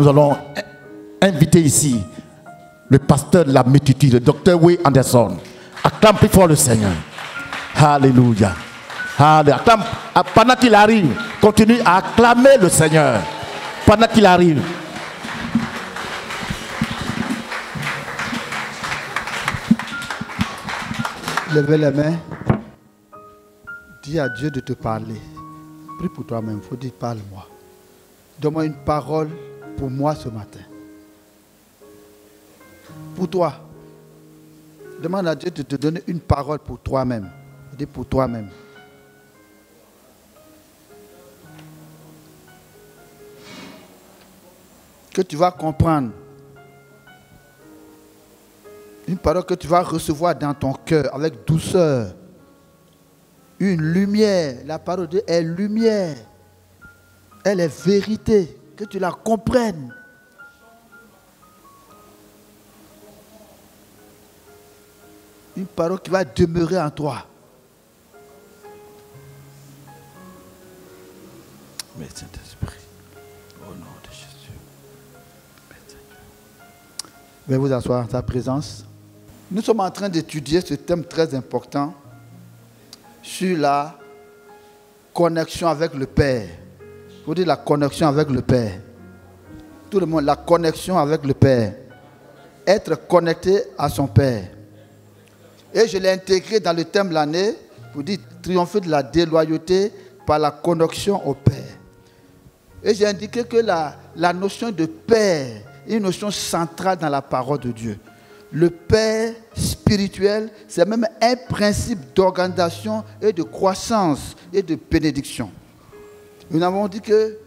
nous allons inviter ici le pasteur de la multitude, le docteur Way Anderson. Acclame plus fort le Seigneur. Alléluia. Acclame. Pendant qu'il arrive, continue à acclamer le Seigneur. Pendant qu'il arrive. Levez les mains. Dis à Dieu de te parler. Prie pour toi-même. Il faut dire, parle-moi. Donne-moi une parole pour moi ce matin. Pour toi. Demande à Dieu de te donner une parole pour toi-même. Dis pour toi-même. Que tu vas comprendre. Une parole que tu vas recevoir dans ton cœur avec douceur. Une lumière. La parole de Dieu est lumière. Elle est vérité. Que tu la comprennes. Une parole qui va demeurer en toi. Mais Saint-Esprit, au nom de Jésus. Veuillez vous asseoir en sa présence. Nous sommes en train d'étudier ce thème très important sur la connexion avec le Père. Vous dites la connexion avec le Père. Tout le monde, la connexion avec le Père. Être connecté à son Père. Et je l'ai intégré dans le thème de l'année. Vous dites triompher de la déloyauté par la connexion au Père. Et j'ai indiqué que la notion de Père est une notion centrale dans la parole de Dieu. Le Père spirituel, c'est même un principe d'organisation et de croissance et de bénédiction. Nous avons dit que,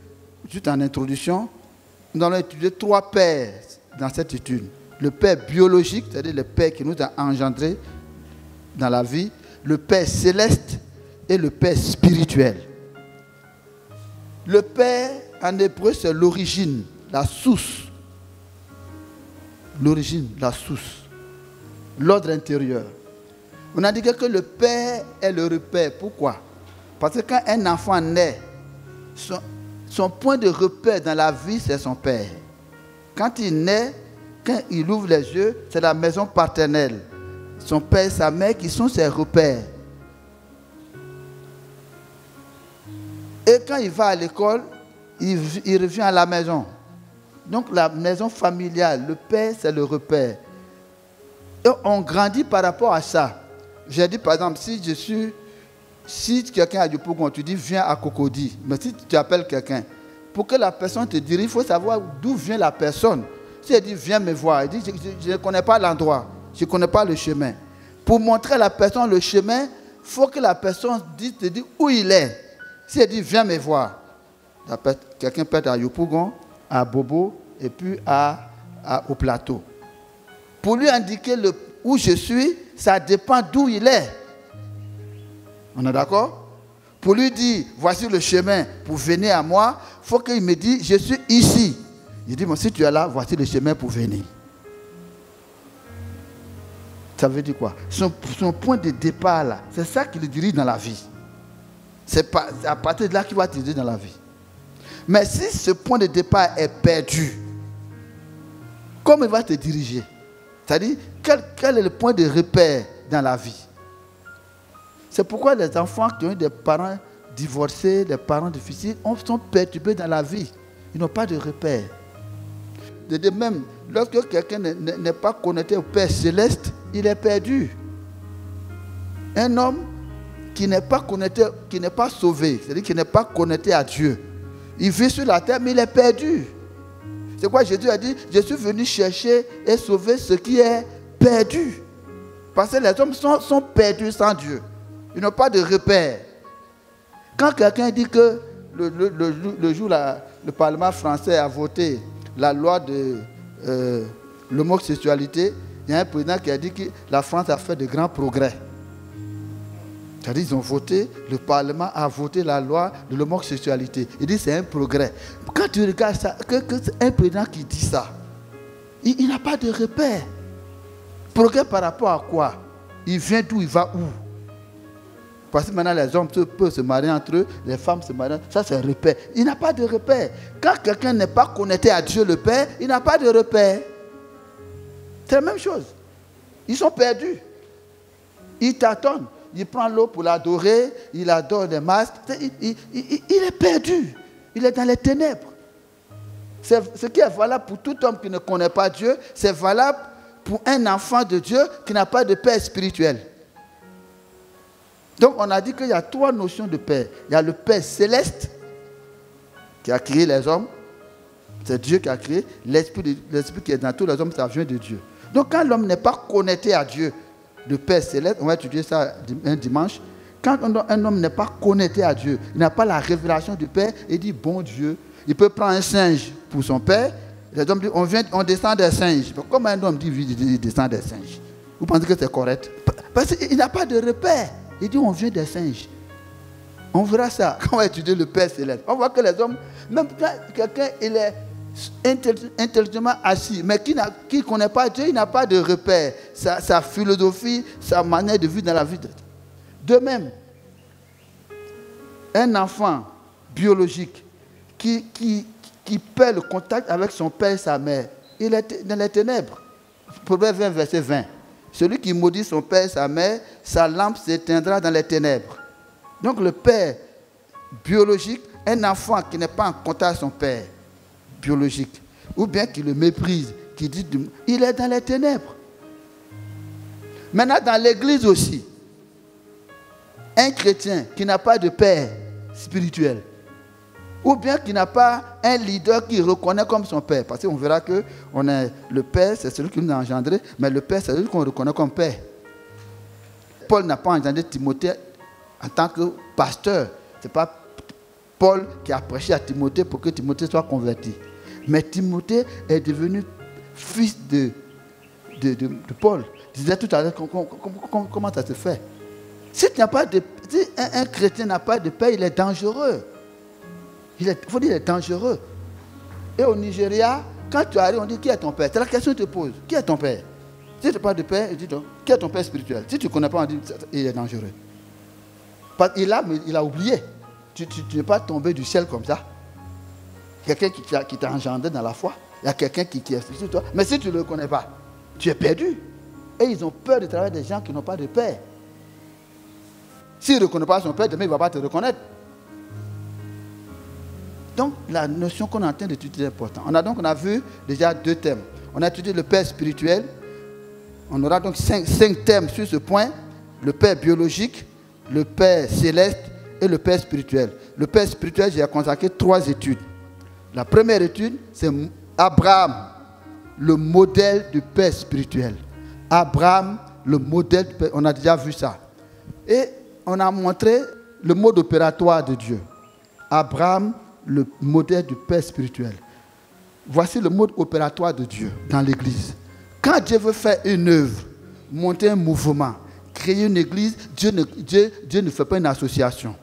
juste en introduction, nous allons étudier 3 pères dans cette étude. Le Père biologique, c'est-à-dire le Père qui nous a engendrés dans la vie, le Père céleste et le Père spirituel. Le Père, en hébreu, c'est l'origine, la source. L'origine, la source. L'ordre intérieur. On a dit que le Père est le repère. Pourquoi? Parce que quand un enfant naît, son point de repère dans la vie, c'est son Père. Quand il naît, quand il ouvre les yeux, c'est la maison paternelle. Son père et sa mère qui sont ses repères. Et quand il va à l'école, il revient à la maison. Donc la maison familiale, le père, c'est le repère. Et on grandit par rapport à ça. J'ai dit par exemple, si quelqu'un a du Pougon, tu dis viens à Cocody. Mais si tu appelles quelqu'un, pour que la personne te dirige, il faut savoir d'où vient la personne. Si elle dit viens me voir, elle dit je ne connais pas l'endroit, je ne connais pas le chemin. Pour montrer à la personne le chemin, il faut que la personne te dise où il est. Si elle dit viens me voir, quelqu'un peut être à Yopougon, à Bobo et puis au plateau. Pour lui indiquer où je suis, ça dépend d'où il est. On est d'accord? Pour lui dire voici le chemin pour venir à moi, il faut qu'il me dise je suis ici. Il dit, bon, si tu es là, voici le chemin pour venir. Ça veut dire quoi? Son point de départ, là, c'est ça qui le dirige dans la vie. C'est à partir de là qu'il va te diriger dans la vie. Mais si ce point de départ est perdu, comment il va te diriger? C'est-à-dire, quel est le point de repère dans la vie? C'est pourquoi les enfants qui ont eu des parents divorcés, des parents difficiles, sont perturbés dans la vie. Ils n'ont pas de repère. De même, lorsque quelqu'un n'est pas connecté au Père céleste, il est perdu. Un homme qui n'est pas connecté, qui n'est pas sauvé, c'est-à-dire qui n'est pas connecté à Dieu, il vit sur la terre, mais il est perdu. C'est quoi Jésus a dit? Je suis venu chercher et sauver ce qui est perdu. Parce que les hommes sont perdus sans Dieu. Ils n'ont pas de repère. Quand quelqu'un dit que le jour où le Parlement français a voté la loi de l'homosexualité, il y a un président qui a dit que la France a fait de grands progrès. C'est-à-dire qu'ils ont voté, le Parlement a voté la loi de l'homosexualité. Il dit que c'est un progrès. Quand tu regardes ça, que c'est un président qui dit ça, il n'a pas de repère. Progrès par rapport à quoi? Il vient d'où, il va où? Parce que maintenant les hommes peuvent se marier entre eux, les femmes se marient. Ça c'est repère. Il n'a pas de repère. Quand quelqu'un n'est pas connecté à Dieu le Père, il n'a pas de repère. C'est la même chose. Ils sont perdus. Ils tâtonnent. Il prend l'eau pour l'adorer, il adore des masques. Il est perdu. Il est dans les ténèbres. Ce qui est valable pour tout homme qui ne connaît pas Dieu, c'est valable pour un enfant de Dieu qui n'a pas de père spirituel. Donc on a dit qu'il y a 3 notions de père. Il y a le Père céleste qui a créé les hommes. C'est Dieu qui a créé. L'esprit qui est dans tous les hommes, ça vient de Dieu. Donc quand l'homme n'est pas connecté à Dieu, le Père céleste, on va étudier ça un dimanche. Quand un homme n'est pas connecté à Dieu, il n'a pas la révélation du Père, il dit bon Dieu. Il peut prendre un singe pour son père. Les hommes disent on descend des singes. Comment un homme dit il descend des singes? Vous pensez que c'est correct? Parce qu'il n'a pas de repère. Il dit on vient des singes. On verra ça quand on va étudier le Père céleste. On voit que les hommes, même quand quelqu'un il est intelligemment assis, mais qui ne connaît pas Dieu, il n'a pas de repère. Sa philosophie, sa manière de vivre dans la vie. De même, un enfant biologique qui perd le contact avec son père et sa mère, il est dans les ténèbres. Proverbe 20, verset 20. Celui qui maudit son père et sa mère, sa lampe s'éteindra dans les ténèbres. Donc le père biologique, un enfant qui n'est pas en contact avec son père biologique, ou bien qui le méprise, qui dit, il est dans les ténèbres. Maintenant, dans l'église aussi, un chrétien qui n'a pas de père spirituel, ou bien qui n'a pas un leader qui reconnaît comme son père, parce qu'on verra que le père, c'est celui qui nous a engendré, mais le père, c'est celui qu'on reconnaît comme père. Paul n'a pas engendré Timothée en tant que pasteur. Ce n'est pas Paul qui a prêché à Timothée pour que Timothée soit converti. Mais Timothée est devenu fils de Paul. Je disais tout à l'heure, comment ça se fait? Si un chrétien n'a pas de père, il est dangereux. Il faut dire qu'il est dangereux. Et au Nigeria, quand tu arrives, on dit qui est ton père? C'est la question que tu te poses. Qui est ton père? Si tu n'as pas de père, dis donc, qui est ton père spirituel? Si tu ne connais pas, on dit il est dangereux. Parce qu'il a oublié. Tu n'es pas tombé du ciel comme ça. Quelqu'un qui t'a engendré dans la foi. Il y a quelqu'un qui est sur toi. Mais si tu ne le connais pas, tu es perdu. Et ils ont peur de travailler avec des gens qui n'ont pas de père. S'il ne reconnaît pas son père, demain il ne va pas te reconnaître. Donc la notion qu'on est en train d'étudier est importante. On a vu déjà 2 thèmes. On a étudié le père spirituel. On aura donc 5 thèmes sur ce point. Le père biologique, le père céleste et le père spirituel. Le père spirituel, j'ai consacré 3 études. La première étude, c'est Abraham, le modèle du père spirituel. Abraham, le modèle du père, on a déjà vu ça. Et on a montré le mode opératoire de Dieu. Abraham, le modèle du père spirituel. Voici le mode opératoire de Dieu dans l'église. Quand Dieu veut faire une œuvre, monter un mouvement, créer une église, Dieu ne fait pas une association.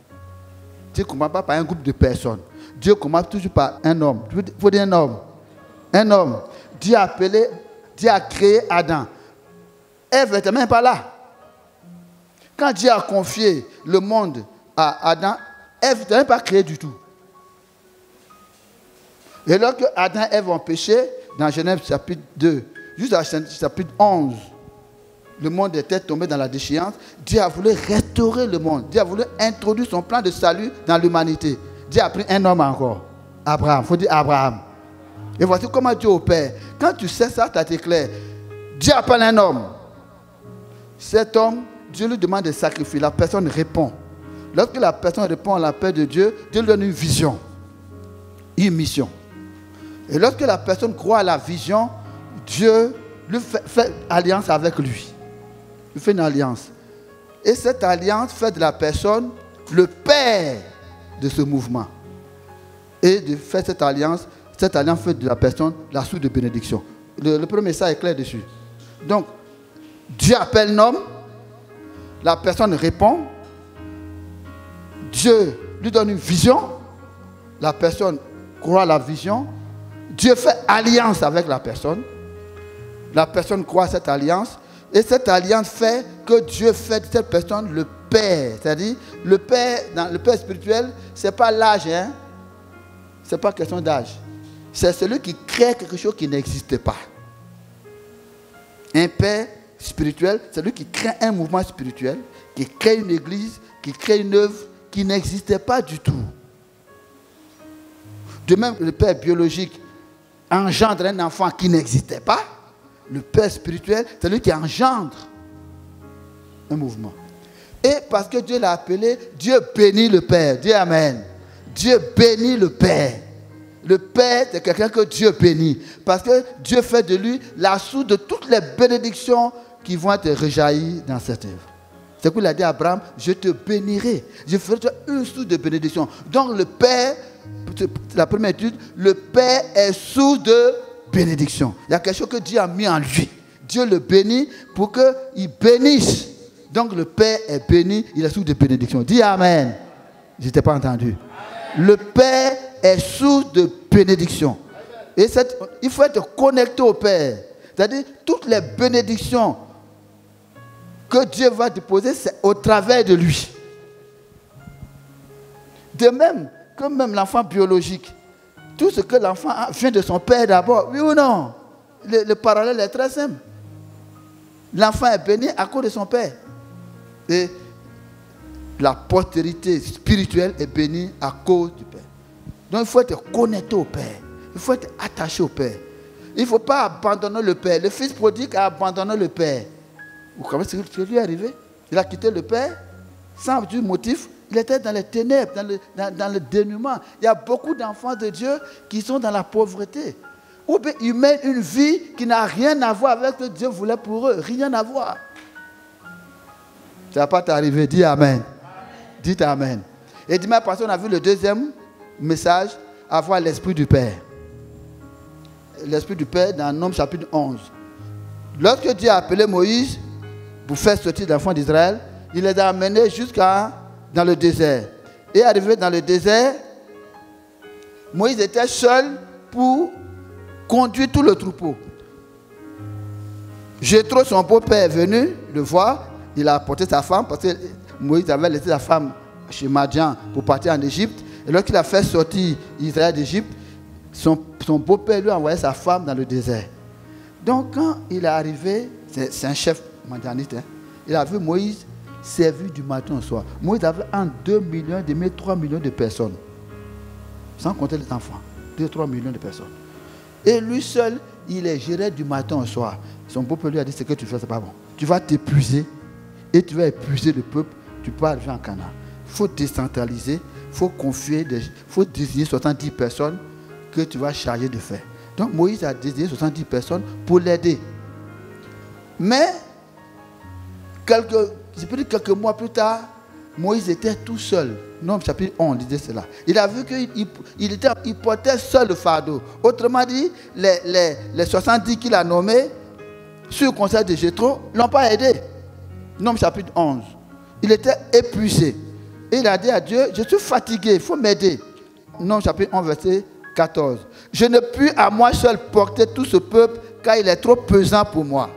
Dieu ne commence pas par un groupe de personnes. Dieu commence toujours par un homme. Il faut dire un homme. Un homme. Dieu a créé Adam. Ève n'était même pas là. Quand Dieu a confié le monde à Adam, Ève n'était même pas créée du tout. Et lorsque Adam et Ève ont péché, dans Genèse chapitre 2, jusqu'à chapitre 11, le monde était tombé dans la déchéance. Dieu a voulu restaurer le monde. Dieu a voulu introduire son plan de salut dans l'humanité. Dieu a pris un homme encore. Abraham. Il faut dire Abraham. Et voici comment Dieu opère. Quand tu sais ça, ça t'éclaire. Dieu appelle un homme. Cet homme, Dieu lui demande de sacrifier. La personne répond. Lorsque la personne répond à l'appel de Dieu, Dieu lui donne une vision. Une mission. Et lorsque la personne croit à la vision, Dieu lui fait alliance avec lui. Il fait une alliance. Et cette alliance fait de la personne le père de ce mouvement. Et de faire cette alliance fait de la personne la source de bénédiction. Le premier message est clair dessus. Donc, Dieu appelle l'homme, la personne répond, Dieu lui donne une vision, la personne croit à la vision, Dieu fait alliance avec la personne croit à cette alliance, et cette alliance fait que Dieu fait de cette personne le père. C'est-à-dire, le père, dans le père spirituel, ce n'est pas l'âge, hein? Ce n'est pas question d'âge. C'est celui qui crée quelque chose qui n'existe pas. Un père spirituel, c'est celui qui crée un mouvement spirituel, qui crée une église, qui crée une œuvre qui n'existait pas du tout. De même, le père biologique engendre un enfant qui n'existait pas. Le père spirituel, c'est celui qui engendre un mouvement. Et parce que Dieu l'a appelé, Dieu bénit le Père. Dis Amen. Dieu bénit le Père. Le Père, c'est quelqu'un que Dieu bénit. Parce que Dieu fait de lui la source de toutes les bénédictions qui vont être rejaillies dans cette œuvre. C'est pourquoi il a dit à Abraham, je te bénirai. Je ferai une source de bénédiction. Donc le Père, la première étude, le Père est source de bénédiction. Il y a quelque chose que Dieu a mis en lui. Dieu le bénit pour qu'il bénisse. Donc le Père est béni, il est source de bénédiction. Dis Amen. Je ne t'ai pas entendu. Amen. Le Père est source de bénédiction. Et il faut être connecté au Père. C'est-à-dire, toutes les bénédictions que Dieu va déposer, c'est au travers de lui. De même que même l'enfant biologique, tout ce que l'enfant a vient de son père d'abord, oui ou non? Le parallèle est très simple. L'enfant est béni à cause de son père. Et la postérité spirituelle est bénie à cause du Père. Donc il faut être connecté au Père. Il faut être attaché au Père. Il ne faut pas abandonner le Père. Le fils prodigue a abandonné le Père. Vous comprenez ce qui lui est arrivé? Il a quitté le Père sans du motif. Il était dans les ténèbres, dans le dénuement. Il y a beaucoup d'enfants de Dieu qui sont dans la pauvreté. Ou bien ils mènent une vie qui n'a rien à voir avec ce que Dieu voulait pour eux. Rien à voir. Ça ne va pas t'arriver. Dis Amen. Dites Amen. Et dimanche passé, on a vu le deuxième message, avoir l'Esprit du Père. L'Esprit du Père dans Nombres chapitre 11. Lorsque Dieu a appelé Moïse pour faire sortir les enfants d'Israël, il les a amenés dans le désert. Et arrivé dans le désert, Moïse était seul pour conduire tout le troupeau. Jéthro, son beau-père, est venu le voir. Il a apporté sa femme parce que Moïse avait laissé sa femme chez Madian pour partir en Égypte. Et lorsqu'il a fait sortir Israël d'Égypte, son beau-père lui a envoyé sa femme dans le désert. Donc quand il est arrivé, c'est un chef madianite, hein, il a vu Moïse servir du matin au soir. Moïse avait entre 2 millions, 3 millions de personnes. Sans compter les enfants. 2-3 millions de personnes. Et lui seul, il est géré du matin au soir. Son beau-père lui a dit, ce que tu fais, c'est pas bon. Tu vas t'épuiser. Et tu vas épuiser le peuple, tu peux arriver en Canaan. Il faut décentraliser, il faut confier, il faut désigner 70 personnes que tu vas charger de faire. Donc Moïse a désigné 70 personnes pour l'aider. Mais, quelques mois plus tard, Moïse était tout seul. Nombre chapitre 11 disait cela. Il a vu qu'il portait seul le fardeau. Autrement dit, les 70 qu'il a nommés, sur le conseil de Jéthro, ne l'ont pas aidé. Nombre chapitre 11. Il était épuisé. Et il a dit à Dieu, je suis fatigué, il faut m'aider. Nombre chapitre 11, verset 14. Je ne puis à moi seul porter tout ce peuple, car il est trop pesant pour moi.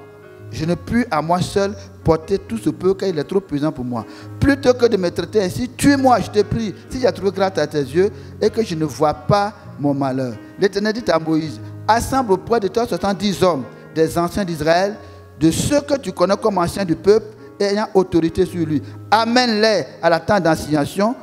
Je ne puis à moi seul porter tout ce peuple, car il est trop pesant pour moi. Plutôt que de me traiter ainsi, tue-moi, je te prie, si j'ai trouvé grâce à tes yeux, et que je ne vois pas mon malheur. L'Éternel dit à Moïse, assemble auprès de toi 70 hommes, des anciens d'Israël, de ceux que tu connais comme anciens du peuple, ayant autorité sur lui. Amène-les à la tente d'assignation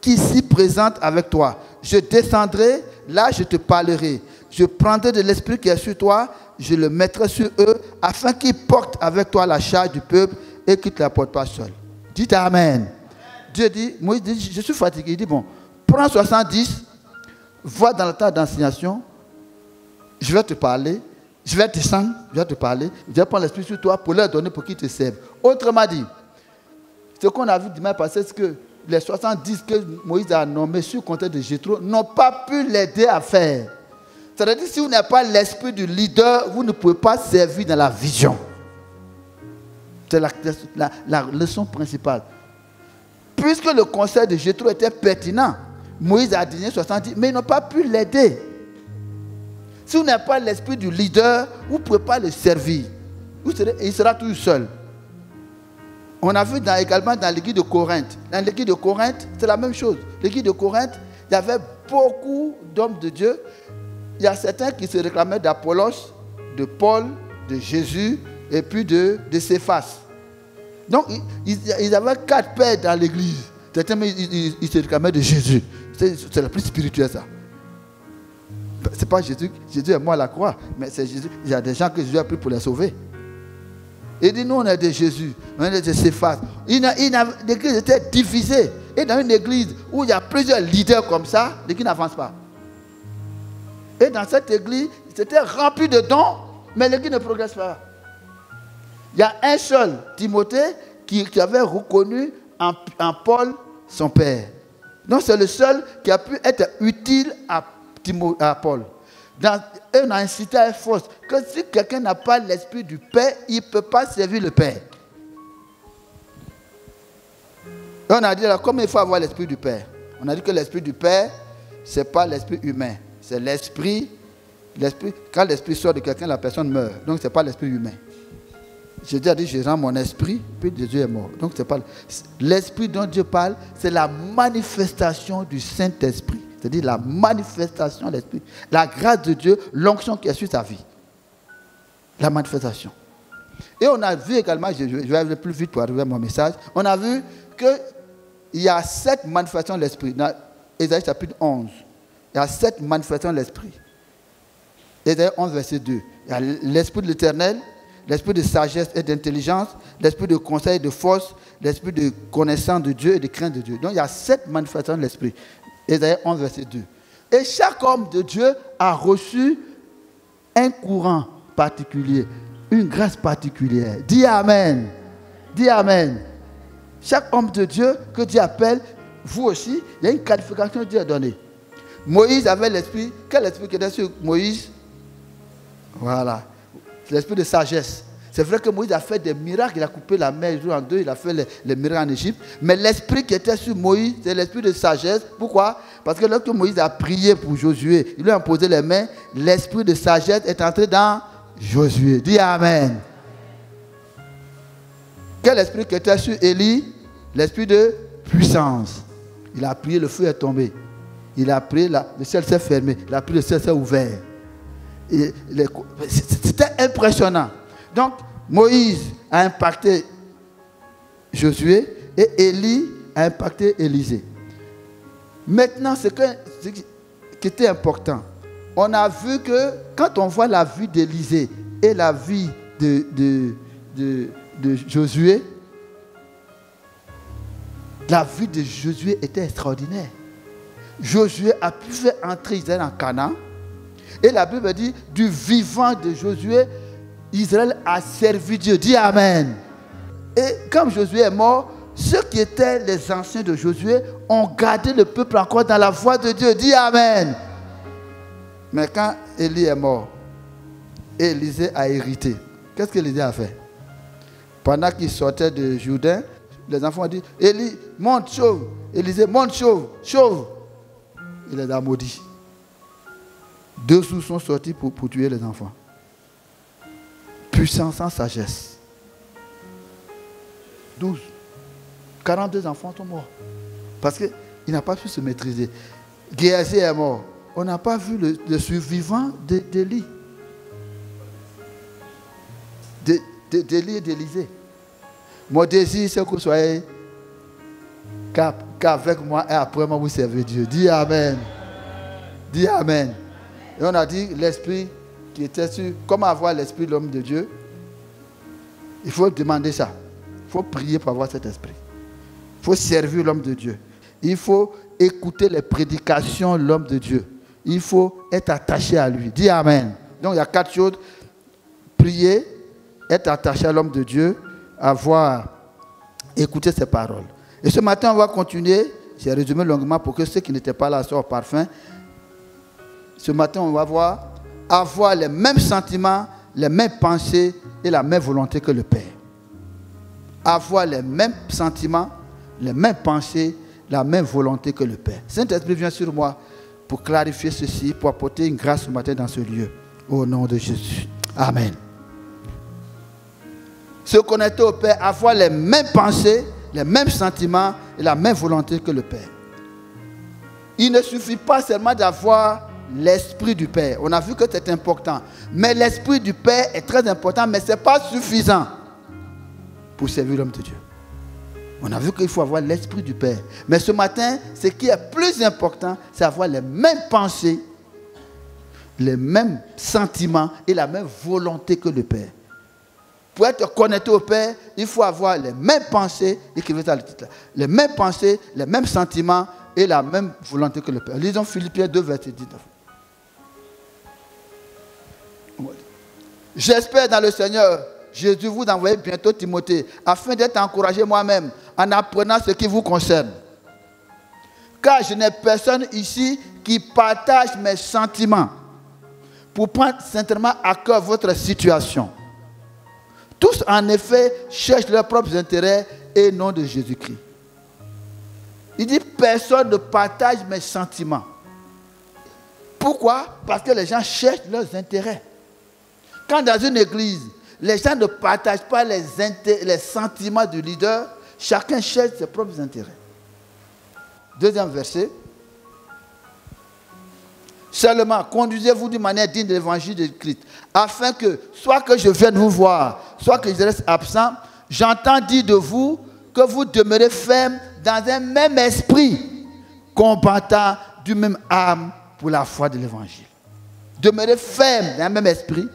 qui s'y présente avec toi. Je descendrai, là je te parlerai. Je prendrai de l'esprit qui est sur toi, je le mettrai sur eux, afin qu'ils portent avec toi la charge du peuple et qu'ils ne te la portent pas seul. Dites Amen. Dieu dit, Moïse dit, je suis fatigué. Il dit, bon, prends 70, va dans la tente d'assignation, je vais te parler. Je vais descendre, je vais te parler, je vais prendre l'esprit sur toi pour leur donner pour qu'ils te servent. Autrement dit, ce qu'on a vu dimanche passé, c'est que les 70 que Moïse a nommés sur le conseil de Jéthro n'ont pas pu l'aider à faire. C'est-à-dire que si vous n'avez pas l'esprit du leader, vous ne pouvez pas servir dans la vision. C'est la leçon principale. Puisque le conseil de Jéthro était pertinent, Moïse a désigné 70, mais ils n'ont pas pu l'aider. Si vous n'avez pas l'esprit du leader, vous ne pouvez pas le servir. Il sera toujours seul. On a vu également dans l'église de Corinthe. Dans l'église de Corinthe, c'est la même chose. L'église de Corinthe, il y avait beaucoup d'hommes de Dieu. Il y a certains qui se réclamaient d'Apollos, de Paul, de Jésus et puis de Céphas. Donc, ils avaient 4 pères dans l'église. Certains, ils se réclamaient de Jésus. C'est le plus spirituel, ça. Ce n'est pas Jésus. Jésus est mort à la croix. Mais c'est Jésus. Il y a des gens que Jésus a pris pour les sauver. Il dit, nous, on est de Jésus. On est de Céphas. L'église était divisée. Et dans une église où il y a plusieurs leaders comme ça, l'église n'avance pas. Et dans cette église, c'était rempli de dons, mais l'église ne progresse pas. Il y a un seul, Timothée, qui avait reconnu en Paul son père. Donc c'est le seul qui a pu être utile à Paul. Et on a incité à force que si quelqu'un n'a pas l'esprit du Père, il ne peut pas servir le Père. Et on a dit là, comment il faut avoir l'esprit du Père? On a dit que l'esprit du Père, ce n'est pas l'esprit humain. C'est l'esprit. Quand l'esprit sort de quelqu'un, la personne meurt. Donc ce n'est pas l'esprit humain. Jésus a dit, je rends mon esprit, puis Jésus est mort. Donc c'est pas l'esprit dont Dieu parle, c'est la manifestation du Saint-Esprit. C'est-à-dire la manifestation de l'esprit. La grâce de Dieu, l'onction qui est sur sa vie. La manifestation. Et on a vu également, je vais aller plus vite pour arriver à mon message, on a vu qu'il y a 7 manifestations de l'esprit. Dans Ésaïe chapitre 11, il y a 7 manifestations de l'esprit. Ésaïe 11, verset 2. Il y a l'esprit de l'Éternel, l'esprit de sagesse et d'intelligence, l'esprit de conseil et de force, l'esprit de connaissance de Dieu et de crainte de Dieu. Donc il y a 7 manifestations de l'esprit. Ésaïe 11, verset 2. Et chaque homme de Dieu a reçu un courant particulier, une grâce particulière. Dis Amen. Dis Amen. Chaque homme de Dieu que Dieu appelle, vous aussi, il y a une qualification que Dieu a donnée. Moïse avait l'esprit. Quel esprit qui était sur Moïse? Voilà. L'esprit de sagesse. C'est vrai que Moïse a fait des miracles. Il a coupé la mer en deux. Il a fait les miracles en Égypte. Mais l'esprit qui était sur Moïse, c'est l'esprit de sagesse. Pourquoi? Parce que lorsque Moïse a prié pour Josué, il lui a imposé les mains. L'esprit de sagesse est entré dans Josué. Dis Amen. Quel esprit qui était sur Élie? L'esprit de puissance. Il a prié, le feu est tombé. Il a prié, le ciel s'est fermé. Il a prié, le ciel s'est ouvert. C'était impressionnant. Donc, Moïse a impacté Josué et Élie a impacté Élisée. Maintenant, ce qui était important, on a vu que quand on voit la vie d'Élisée et la vie de Josué, la vie de Josué était extraordinaire. Josué a pu faire entrer Israël en Canaan. Et la Bible dit, du vivant de Josué, Israël a servi Dieu. Dis Amen. Et comme Josué est mort, ceux qui étaient les anciens de Josué ont gardé le peuple encore dans la voie de Dieu. Dis Amen. Mais quand Élie est mort, Élisée a hérité. Qu'est-ce qu'Élisée a fait? Pendant qu'il sortait de Jourdain, les enfants ont dit, Élie, monte, chauve. Élisée, monte, chauve, chauve. Il les a maudits. 2 sous sont sortis pour tuer les enfants. Puissance sans sagesse. 12. 42 enfants sont morts. Parce qu'il n'a pas pu se maîtriser. Géasi est mort. On n'a pas vu le survivant d'Élie. D'Élie et d'Élisée. Mon désir, c'est que vous soyez qu'avec moi et après moi vous servez Dieu. Dis Amen. Dis Amen. Et on a dit l'esprit qui était sur... Comment avoir l'esprit de l'homme de Dieu? Il faut demander ça. Il faut prier pour avoir cet esprit. Il faut servir l'homme de Dieu. Il faut écouter les prédications de l'homme de Dieu. Il faut être attaché à lui. Dis Amen. Donc il y a 4 choses. Prier, être attaché à l'homme de Dieu, écouter ses paroles. Et ce matin, on va continuer. J'ai résumé longuement pour que ceux qui n'étaient pas là soient au parfum. Ce matin, on va avoir les mêmes sentiments, les mêmes pensées et la même volonté que le Père. Avoir les mêmes sentiments, les mêmes pensées, la même volonté que le Père. Saint-Esprit vient sur moi pour clarifier ceci, pour apporter une grâce ce matin dans ce lieu. Au nom de Jésus. Amen. se connecter au Père, avoir les mêmes pensées, les mêmes sentiments et la même volonté que le Père. Il ne suffit pas seulement d'avoir l'Esprit du Père. On a vu que c'est important. Mais l'Esprit du Père est très important, mais ce n'est pas suffisant pour servir l'homme de Dieu. On a vu qu'il faut avoir l'Esprit du Père. Mais ce matin, ce qui est plus important, c'est avoir les mêmes pensées, les mêmes sentiments et la même volonté que le Père. Pour être connecté au Père, il faut avoir les mêmes pensées, écrivez ça le titre là, les mêmes pensées, les mêmes sentiments et la même volonté que le Père. Lisons Philippiens 2, verset 19. J'espère dans le Seigneur Jésus vous envoyer bientôt Timothée, afin d'être encouragé moi-même en apprenant ce qui vous concerne. Car je n'ai personne ici qui partage mes sentiments pour prendre sincèrement à cœur votre situation. Tous, en effet, cherchent leurs propres intérêts et non de Jésus-Christ. Il dit, personne ne partage mes sentiments. Pourquoi? Parce que les gens cherchent leurs intérêts. Quand dans une église, les gens ne partagent pas les sentiments du leader, chacun cherche ses propres intérêts. Deuxième verset. Seulement, conduisez-vous d'une manière digne de l'évangile de Christ, afin que, soit que je vienne vous voir, soit que je reste absent, j'entends dire de vous que vous demeurez ferme dans un même esprit, combattant du même âme pour la foi de l'évangile. Demeurez ferme dans un même esprit,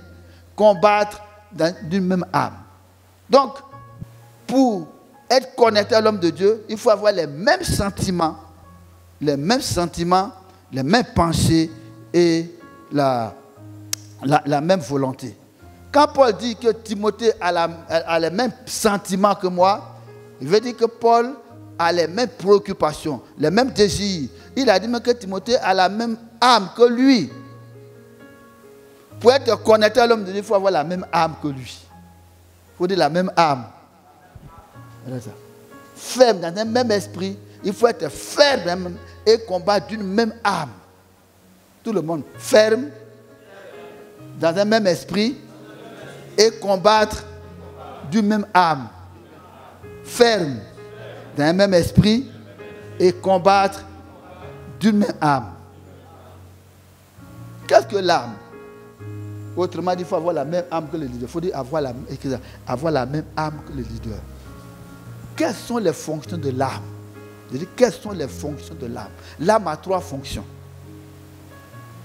combattre d'une même âme. Donc, pour être connecté à l'homme de Dieu, il faut avoir les mêmes sentiments, les mêmes pensées et la même volonté. Quand Paul dit que Timothée a les mêmes sentiments que moi, il veut dire que Paul a les mêmes préoccupations, les mêmes désirs. Il a dit même que Timothée a la même âme que lui. Pour être connecté à l'homme de Dieu, il faut avoir la même âme que lui. Il faut dire la même âme. Ferme dans un même esprit. Il faut être ferme et combattre d'une même âme. Tout le monde ferme dans un même esprit et combattre d'une même âme. Ferme dans un même esprit et combattre d'une même âme. Qu'est-ce que l'âme? Autrement dit, il faut avoir la même âme que le leader. Il faut dire avoir la même âme que le leader. Quelles sont les fonctions de l'âme? Je dis, quelles sont les fonctions de l'âme? L'âme a 3 fonctions.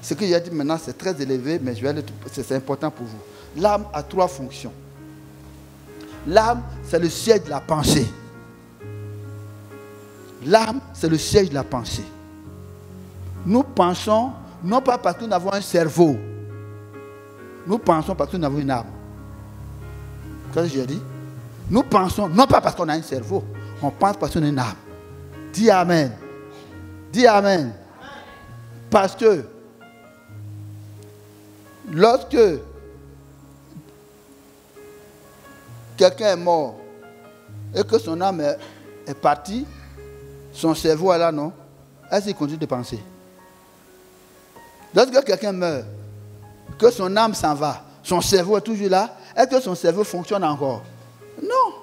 Ce que j'ai dit maintenant, c'est très élevé, mais c'est important pour vous. L'âme a 3 fonctions. L'âme, c'est le siège de la pensée. L'âme, c'est le siège de la pensée. Nous pensons, non pas parce que nous avons un cerveau. Nous pensons parce que nous avons une âme. Qu'est-ce que j'ai dit? Nous pensons, non pas parce qu'on a un cerveau. On pense parce qu'on a une âme. Dis Amen. Dis Amen. Parce que lorsque quelqu'un est mort et que son âme est partie, son cerveau est là, non? Est-ce qu'il continue de penser? Lorsque quelqu'un meurt, que son âme s'en va, son cerveau est toujours là, est-ce que son cerveau fonctionne encore? Non.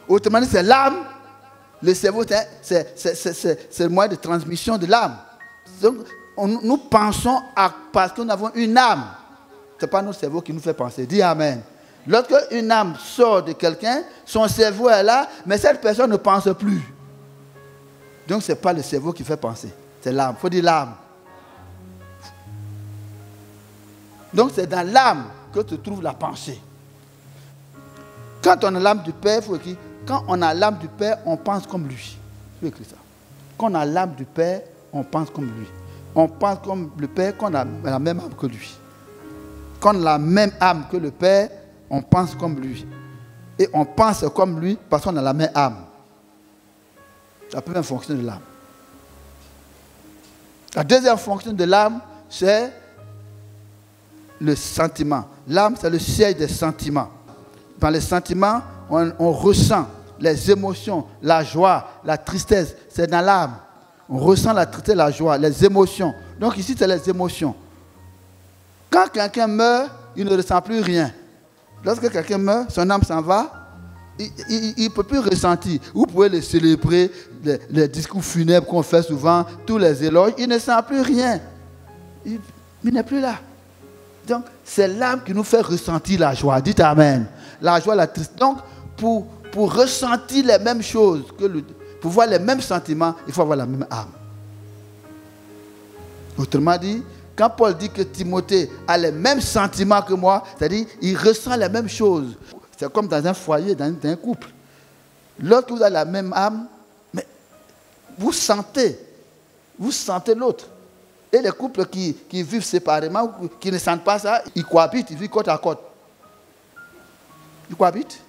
Autrement dit, c'est l'âme. Le cerveau, c'est le moyen de transmission de l'âme. Donc, nous pensons parce que nous avons une âme. Ce n'est pas notre cerveau qui nous fait penser. Dis Amen. Lorsque une âme sort de quelqu'un, son cerveau est là, mais cette personne ne pense plus. Donc, ce n'est pas le cerveau qui fait penser. C'est l'âme. Il faut dire l'âme. Donc, c'est dans l'âme que se trouve la pensée. Quand on a l'âme du Père, il faut écrire, quand on a l'âme du Père, on pense comme lui. Je vais écrire ça. Quand on a l'âme du Père, on pense comme lui. On pense comme le Père, quand on a la même âme que lui. Quand on a la même âme que le Père, on pense comme lui. Et on pense comme lui parce qu'on a la même âme. C'est la première fonction de l'âme. La deuxième fonction de l'âme, c'est le sentiment. L'âme, c'est le siège des sentiments. Dans les sentiments, on ressent les émotions, la joie, la tristesse. C'est dans l'âme. On ressent la tristesse, la joie, les émotions. Donc ici, c'est les émotions. Quand quelqu'un meurt, il ne ressent plus rien. Lorsque quelqu'un meurt, son âme s'en va, il ne peut plus ressentir. Vous pouvez le célébrer, les discours funèbres qu'on fait souvent, tous les éloges, il ne sent plus rien. Il n'est plus là. Donc, c'est l'âme qui nous fait ressentir la joie. Dites Amen. La joie, la tristesse. Donc, pour ressentir les mêmes choses, pour voir les mêmes sentiments, il faut avoir la même âme. Autrement dit, quand Paul dit que Timothée a les mêmes sentiments que moi, c'est-à-dire il ressent les mêmes choses. C'est comme dans un foyer, dans un couple. Lorsque vous avez la même âme, mais vous sentez l'autre. Et les couples qui vivent séparément, qui ne sentent pas ça, ils cohabitent, ils vivent côte à côte. Ils cohabitent.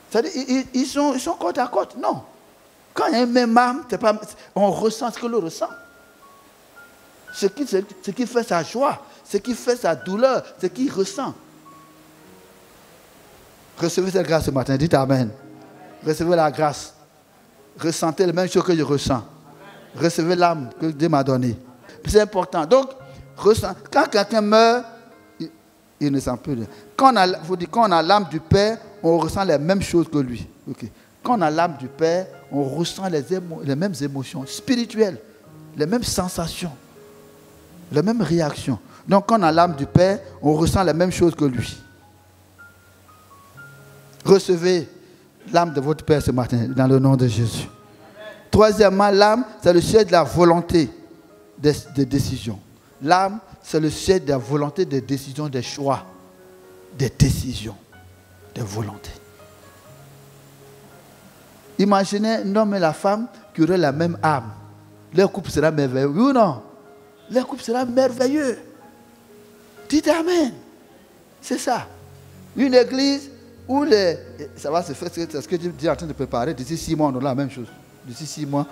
C'est-à-dire ils sont côte à côte. Non. Quand il y a une même âme, on ressent ce que l'autre ressent. Ce qui fait sa joie, ce qui fait sa douleur, ce qu'il ressent. Recevez cette grâce ce matin, dites Amen. Recevez la grâce. Ressentez les mêmes choses que je ressens. Recevez l'âme que Dieu m'a donnée. C'est important. Donc, quand quelqu'un meurt, il ne sent plus. Quand on a l'âme du Père, on ressent les mêmes choses que lui. Okay. Quand on a l'âme du Père, on ressent les mêmes émotions spirituelles, les mêmes sensations, les mêmes réactions. Donc, quand on a l'âme du Père, on ressent les mêmes choses que lui. Recevez l'âme de votre Père ce matin, dans le nom de Jésus. Troisièmement, l'âme, c'est le siège de la volonté des décisions. L'âme, c'est le siège de la volonté des décisions, des choix, des décisions, des volontés. Imaginez l'homme et la femme qui auraient la même âme. Leur couple sera merveilleux, oui ou non? Leur couple sera merveilleux. Dites Amen. C'est ça. Une église où ça va se faire, c'est ce que Dieu est en train de préparer. D'ici 6 mois, on aura la même chose. D'ici 6 mois,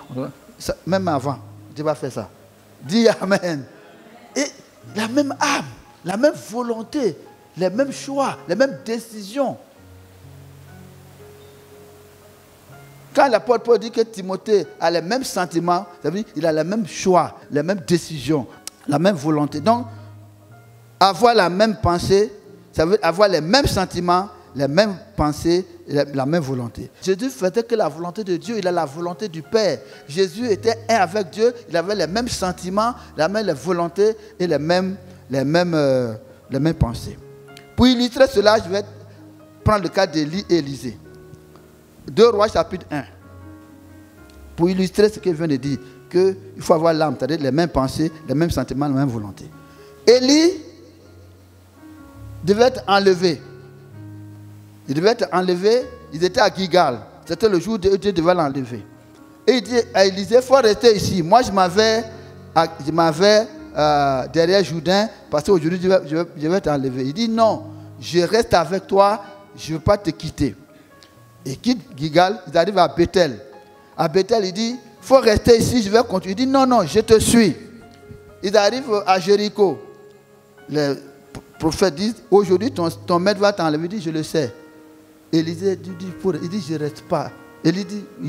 même avant, Dieu va faire ça. Dis Amen. Et la même âme, la même volonté, les mêmes choix, les mêmes décisions. Quand l'apôtre Paul dit que Timothée a les mêmes sentiments, ça veut dire qu'il a les mêmes choix, les mêmes décisions, la même volonté. Donc, avoir la même pensée, ça veut dire avoir les mêmes sentiments, les mêmes pensées, la même volonté. Jésus faisait que la volonté de Dieu, il a la volonté du Père. Jésus était un avec Dieu, il avait les mêmes sentiments, les mêmes volontés et les mêmes pensées. Pour illustrer cela, je vais prendre le cas d'Élie et Élisée. 2 Rois chapitre 1. Pour illustrer ce que je viens de dire, qu'il faut avoir l'âme, c'est-à-dire les mêmes pensées, les mêmes sentiments, les mêmes volontés. Élie devait être enlevé. Il devait être enlevé, ils étaient à Gilgal. C'était le jour où Dieu devait l'enlever. Et il dit à Élisée, il faut rester ici. Moi, je m'avais derrière Jourdain, parce qu'aujourd'hui, je vais t'enlever. Il dit, non, je reste avec toi, je ne veux pas te quitter. Il quitte Gilgal, ils arrivent à Bethel. À Bethel, il dit, il faut rester ici, je vais continuer. Il dit, non, non, je te suis. Ils arrivent à Jéricho. Les prophètes disent, aujourd'hui, ton maître va t'enlever. Il dit, je le sais. Élisée dit, je ne reste pas. Il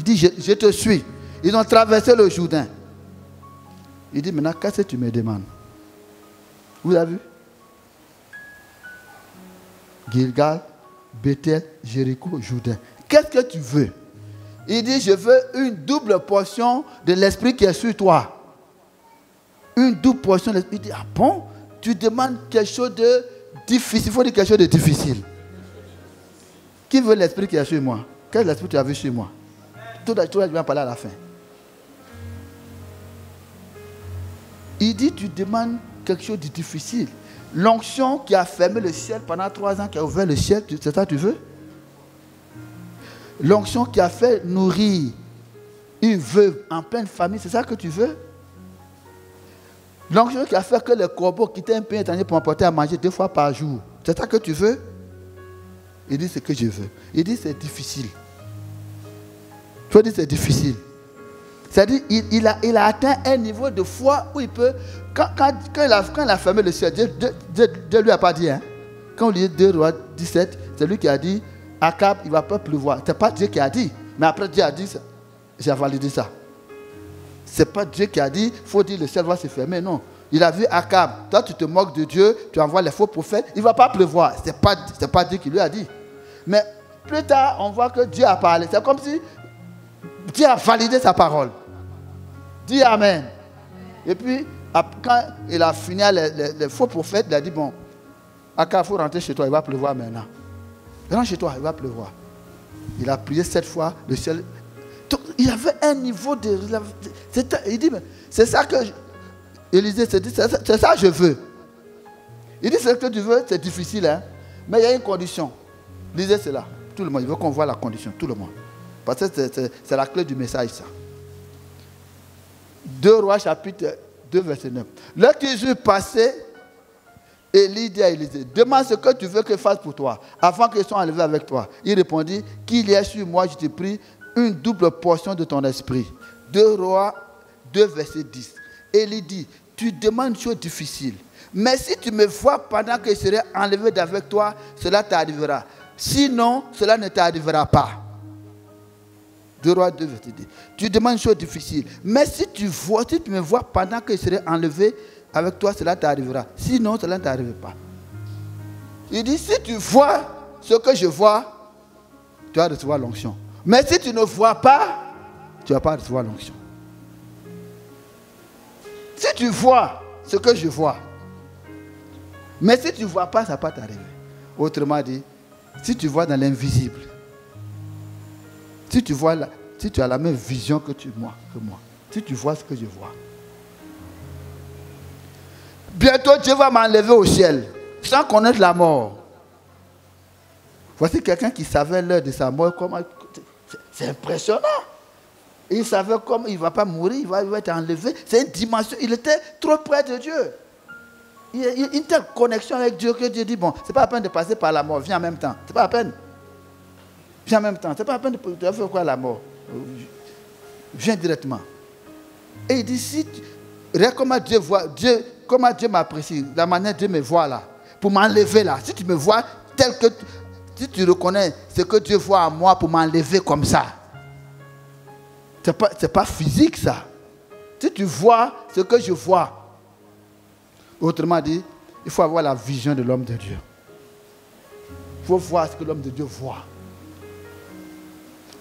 dit, je te suis. Ils ont traversé le Jourdain. Il dit, maintenant, qu'est-ce que tu me demandes? Vous avez vu? Gilgal, Bethel, Jéricho, Jourdain. Qu'est-ce que tu veux? Il dit, je veux une double portion de l'esprit qui est sur toi. Une double portion de l'esprit. Il dit, ah bon? Tu demandes quelque chose de difficile. Il faut dire quelque chose de difficile. Qui veut l'esprit qui est sur moi? Quel esprit tu as vu sur moi? Tout là, je vais parler à la fin. Il dit, tu demandes quelque chose de difficile. L'onction qui a fermé le ciel pendant 3 ans, qui a ouvert le ciel, c'est ça que tu veux? L'onction qui a fait nourrir une veuve en pleine famille, c'est ça que tu veux? L'onction qui a fait que les corbeaux quittaient un pays étranger pour m'apporter à manger 2 fois par jour, c'est ça que tu veux? Il dit, c'est ce que je veux. Il dit, c'est difficile. Tu vois, c'est difficile. C'est-à-dire, il a atteint un niveau de foi où il peut... Quand il a fermé le ciel, Dieu ne lui a pas dit. Hein? Quand on lit 2 Rois 17, c'est lui qui a dit, Akab, il ne va pas pleuvoir. Ce n'est pas Dieu qui a dit. Mais après, Dieu a dit, j'ai validé ça. Ce n'est pas Dieu qui a dit, il faut dire le ciel va se fermer. Non. Il a vu Akab. Toi, tu te moques de Dieu, tu envoies les faux prophètes. Il ne va pas pleuvoir. Ce n'est pas Dieu qui lui a dit. Mais plus tard, on voit que Dieu a parlé. C'est comme si Dieu a validé sa parole. Dis Amen. Et puis, quand il a fini les faux prophètes, il a dit, bon, Aka, il faut rentrer chez toi, il va pleuvoir maintenant. Rentre chez toi, il va pleuvoir. Il a prié 7 fois, le ciel. Donc, il avait un niveau de... Il dit, c'est ça que... Élisée se dit, c'est ça que je veux. Il dit, ce que tu veux, c'est difficile, hein. Mais il y a une condition. Lisez cela. Tout le monde, il veut qu'on voit la condition, tout le monde. Parce que c'est la clé du message, ça. 2 Rois, chapitre 2, verset 9. Lorsqu'ils eurent passé, Élie dit à Élisée, demande ce que tu veux que je fasse pour toi, avant qu'ils soient enlevés avec toi. Il répondit, qu'il y ait sur moi, je te prie, une double portion de ton esprit. 2 Rois 2, verset 10. Élie dit, tu demandes une chose difficile. Mais si tu me vois pendant que je serai enlevé d'avec toi, cela t'arrivera. Sinon, cela ne t'arrivera pas. 2 Rois 2, verset 10. Tu demandes une chose difficile. Mais si tu me vois pendant que je serai enlevé avec toi, cela t'arrivera. Sinon, cela ne t'arrivera pas. Il dit, si tu vois ce que je vois, tu vas recevoir l'onction. Mais si tu ne vois pas, tu ne vas pas recevoir l'onction. Si tu vois ce que je vois, mais si tu ne vois pas, ça ne va pas t'arriver. Autrement dit, si tu vois dans l'invisible, si tu as la même vision que moi, si tu vois ce que je vois, bientôt Dieu va m'enlever au ciel, sans connaître la mort. Voici quelqu'un qui savait l'heure de sa mort. C'est impressionnant. Il savait comment il ne va pas mourir, il va être enlevé. C'est une dimension. Il était trop près de Dieu. Il y a une telle connexion avec Dieu que Dieu dit, bon, ce n'est pas la peine de passer par la mort, viens en même temps. Ce n'est pas la peine. Viens en même temps. Ce n'est pas la peine de faire quoi la mort. Viens directement. Et il dit, regarde comment Dieu m'apprécie, la manière Dieu me voit là, pour m'enlever là. Si tu me vois tel que, si tu reconnais ce que Dieu voit en moi pour m'enlever comme ça, c'est pas physique ça. Si tu vois ce que je vois, autrement dit, il faut avoir la vision de l'homme de Dieu. Il faut voir ce que l'homme de Dieu voit.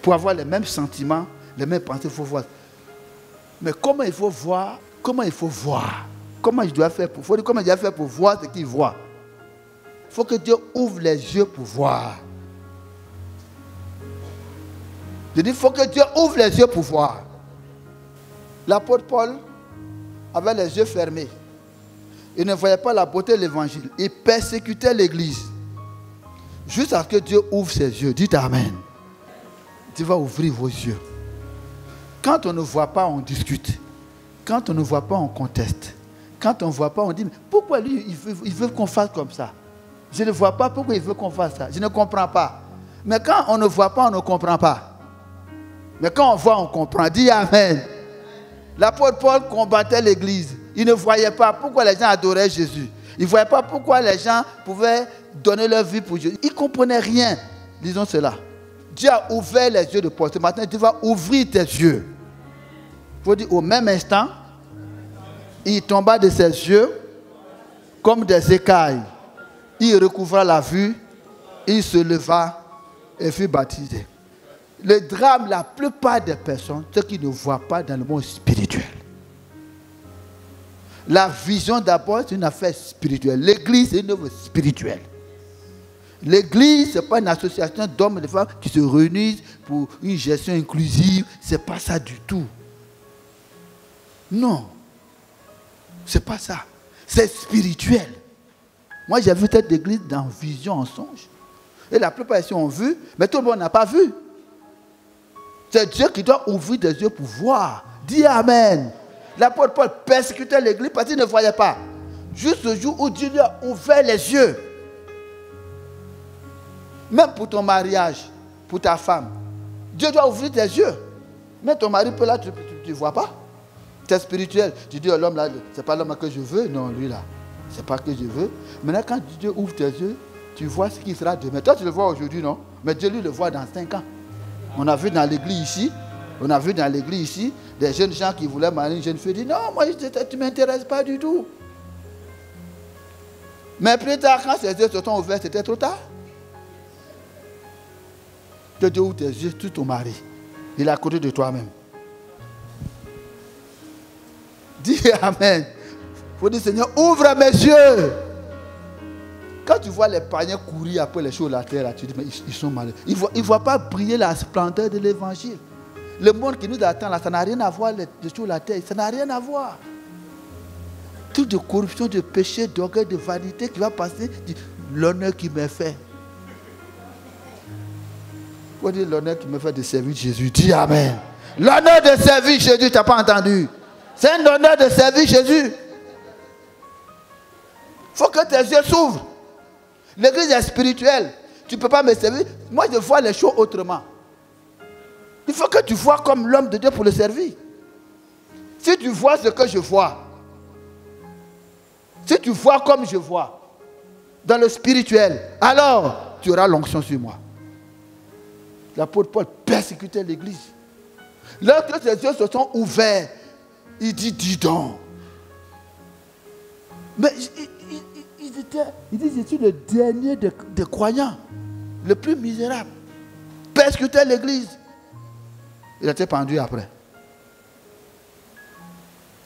Pour avoir les mêmes sentiments, les mêmes pensées, il faut voir. Mais comment il faut voir? Comment il faut voir? Comment je dois faire pour voir ce qu'il voit? Il faut que Dieu ouvre les yeux pour voir. Je dis, il faut que Dieu ouvre les yeux pour voir. L'apôtre Paul avait les yeux fermés. Il ne voyait pas la beauté de l'évangile. Il persécutait l'église. Jusqu'à ce que Dieu ouvre ses yeux. Dites Amen. Dieu va ouvrir vos yeux. Quand on ne voit pas, on discute. Quand on ne voit pas, on conteste. Quand on ne voit pas, on dit, mais pourquoi lui, il veut qu'on fasse comme ça? Je ne vois pas pourquoi il veut qu'on fasse ça. Je ne comprends pas. Mais quand on ne voit pas, on ne comprend pas. Mais quand on voit, on comprend. Dis Amen. L'apôtre Paul combattait l'église. Il ne voyait pas pourquoi les gens adoraient Jésus. Il ne voyait pas pourquoi les gens pouvaient donner leur vie pour Jésus. Il ne comprenait rien. Disons cela. Dieu a ouvert les yeux de Paul. Ce matin, Dieu va ouvrir tes yeux. Il faut dire, au même instant, il tomba de ses yeux comme des écailles. Il recouvra la vue, il se leva et fut baptisé. Le drame, la plupart des personnes, ceux qui ne voient pas dans le monde spirituel. La vision d'abord, c'est une affaire spirituelle. L'église, c'est une œuvre spirituelle. L'église, ce n'est pas une association d'hommes et de femmes qui se réunissent pour une gestion inclusive. Ce n'est pas ça du tout. Non. Ce n'est pas ça. C'est spirituel. Moi, j'ai vu cette église dans vision, en songe. Et la plupart ici ont vu, mais tout le monde n'a pas vu. C'est Dieu qui doit ouvrir des yeux pour voir. Dis Amen. L'apôtre Paul persécutait l'église parce qu'il ne voyait pas. Juste le jour où Dieu lui a ouvert les yeux. Même pour ton mariage, pour ta femme. Dieu doit ouvrir tes yeux. Mais ton mari peut là, tu ne vois pas. C'est spirituel. Tu dis, oh, l'homme là, ce n'est pas l'homme que je veux. Non, lui là, ce n'est pas que je veux. Maintenant, quand Dieu ouvre tes yeux, tu vois ce qui sera demain. Toi, tu le vois aujourd'hui, non? Mais Dieu, lui, le voit dans 5 ans. On a vu dans l'église ici, des jeunes gens qui voulaient marier une jeune fille, disent, non, moi, tu ne m'intéresses pas du tout. Mais plus tard, quand ses yeux se sont ouverts, c'était trop tard. Que Dieu ouvre tes yeux sur ton mari. Il est à côté de toi-même. Dis Amen. Il faut dire, Seigneur, ouvre mes yeux. Quand tu vois les païens courir après les choses de la terre, là, tu dis, mais ils sont malheureux. Ils ne voient pas briller la splendeur de l'évangile. Le monde qui nous attend là, ça n'a rien à voir, les choses de la terre, ça n'a rien à voir. Tout de corruption, de péché, d'orgueil, de vanité qui va passer, l'honneur qui m'est fait. Faut dire l'honneur qui me fait de servir Jésus. Dis Amen. L'honneur de servir Jésus, tu n'as pas entendu. C'est un honneur de servir Jésus. Il faut que tes yeux s'ouvrent. L'église est spirituelle. Tu ne peux pas me servir. Moi, je vois les choses autrement. Il faut que tu vois comme l'homme de Dieu pour le servir. Si tu vois ce que je vois, si tu vois comme je vois, dans le spirituel, alors tu auras l'onction sur moi. L'apôtre Paul persécutait l'église. Lorsque ses yeux se sont ouverts, il dit, dis donc. Mais il dit, je suis le dernier des croyants, le plus misérable. Persécutait l'église. Il a été pendu après.